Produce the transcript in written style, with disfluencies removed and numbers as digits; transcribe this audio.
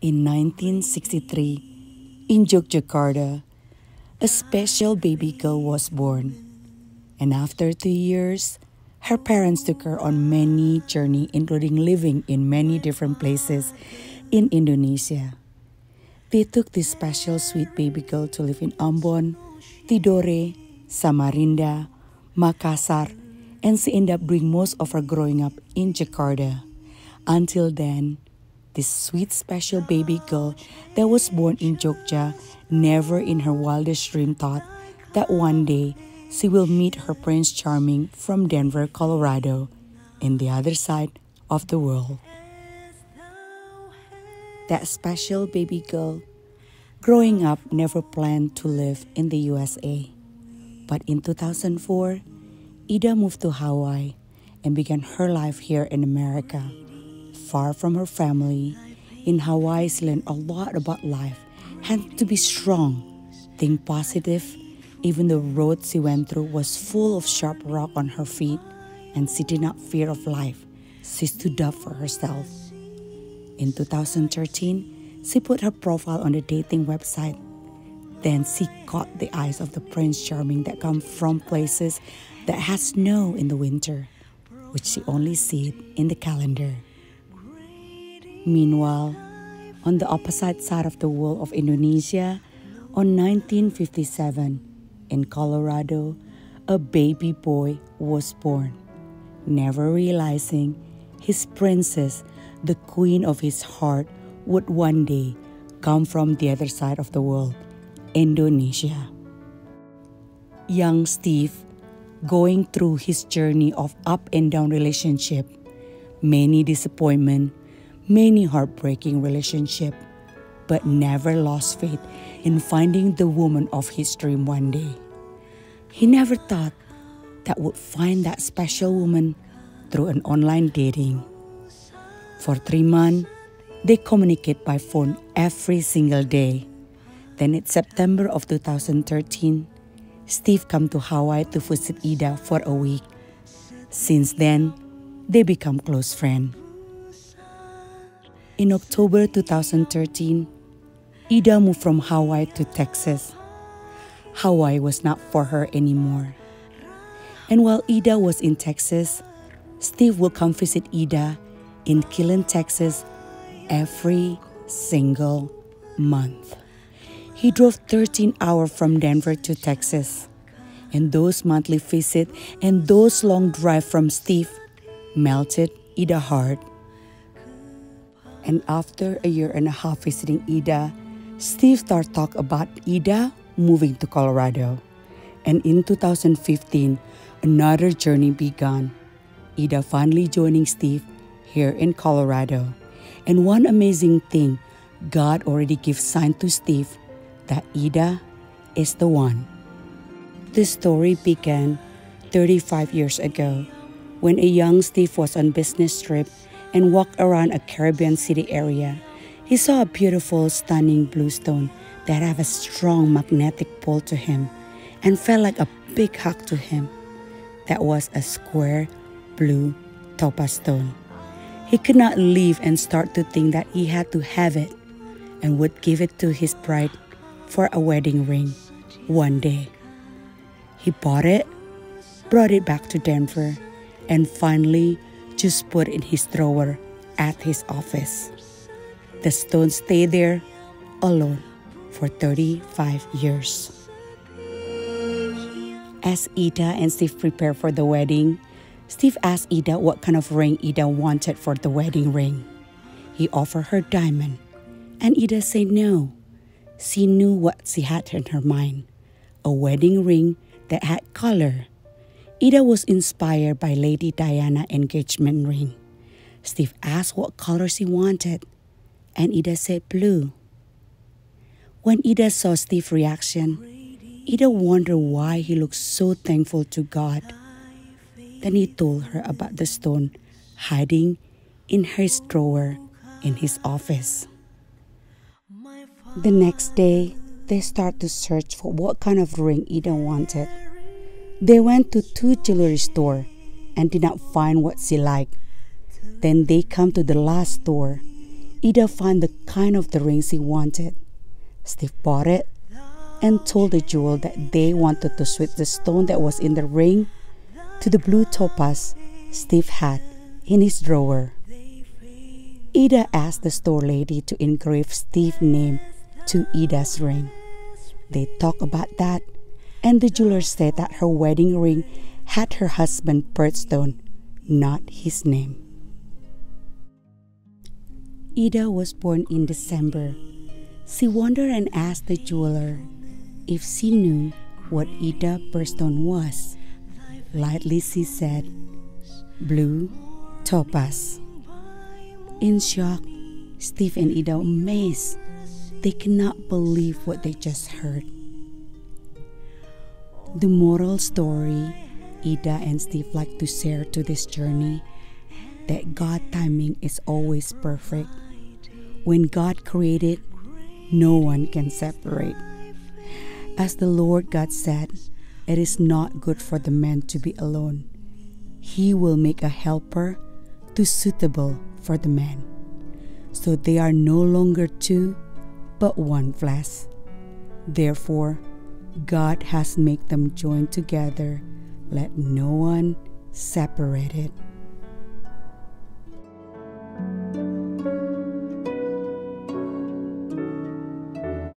In 1963, in Yogyakarta, a special baby girl was born. And after 2 years, her parents took her on many journeys, including living in many different places in Indonesia. They took this special sweet baby girl to live in Ambon, Tidore, Samarinda, Makassar, and she ended up doing most of her growing up in Jakarta. Until then, this sweet special baby girl that was born in Jogja never in her wildest dream thought that one day she will meet her Prince Charming from Denver, Colorado, in the other side of the world. That special baby girl, growing up, never planned to live in the USA. But in 2004, Ida moved to Hawaii and began her life here in America. Far from her family, in Hawaii she learned a lot about life, had to be strong, think positive, even the road she went through was full of sharp rock on her feet, and she did not fear of life. She stood up for herself. In 2013, she put her profile on the dating website. Then she caught the eyes of the Prince Charming that come from places that has snow in the winter, which she only sees in the calendar. Meanwhile, on the opposite side of the world of Indonesia, on 1957, in Colorado, a baby boy was born, never realizing his princess, the queen of his heart, would one day come from the other side of the world, Indonesia. Young Steve, going through his journey of up and down relationship, many disappointment, many heartbreaking relationship, but never lost faith in finding the woman of his dream one day. He never thought that would find that special woman through an online dating. For 3 months, they communicate by phone every single day. Then in September of 2013, Steve came to Hawaii to visit Ida for a week. Since then, they become close friends. In October 2013, Ida moved from Hawaii to Texas. Hawaii was not for her anymore. And while Ida was in Texas, Steve will come visit Ida in Killen, Texas, every single month. He drove 13 hours from Denver to Texas. And those monthly visits and those long drives from Steve melted Ida's heart. And after a year and a half visiting Ida, Steve started talking about Ida moving to Colorado. And in 2015, another journey began. Ida finally joining Steve here in Colorado. And one amazing thing, God already gave sign to Steve that Ida is the one. The story began 35 years ago when a young Steve was on business trip and walked around a Caribbean city area. He saw a beautiful, stunning blue stone that had a strong magnetic pull to him and felt like a big hug to him. That was a square, blue topaz stone. He could not leave and start to think that he had to have it and would give it to his bride for a wedding ring one day. He bought it, brought it back to Denver, and finally just put it in his drawer at his office. The stone stayed there alone for 35 years. As Ida and Steve prepared for the wedding, Steve asked Ida what kind of ring Ida wanted for the wedding ring. He offered her diamond, and Ida said no. She knew what she had in her mind, a wedding ring that had color. Ida was inspired by Lady Diana's engagement ring. Steve asked what color she wanted, and Ida said blue. When Ida saw Steve's reaction, Ida wondered why he looked so thankful to God. Then he told her about the stone hiding in his drawer in his office. The next day, they start to search for what kind of ring Ida wanted. They went to 2 jewelry stores and did not find what she liked. Then they come to the last store. Ida found the kind of the rings he wanted. Steve bought it and told the jeweler that they wanted to switch the stone that was in the ring to the blue topaz Steve had in his drawer. Ida asked the store lady to engrave Steve's name to Ida's ring. They talked about that, and the jeweler said that her wedding ring had her husband's birthstone, not his name. Ida was born in December. She wondered and asked the jeweler if she knew what Ida's birthstone was. Lightly she said, "Blue topaz." In shock, Steve and Ida were amazed. They cannot believe what they just heard. The moral story Ida and Steve like to share to this journey, that God's timing is always perfect. When God created, no one can separate. As the Lord God said, it is not good for the man to be alone. He will make a helper to suitable for the man. So they are no longer two, but one flesh. Therefore, God has made them join together. Let no one separate it.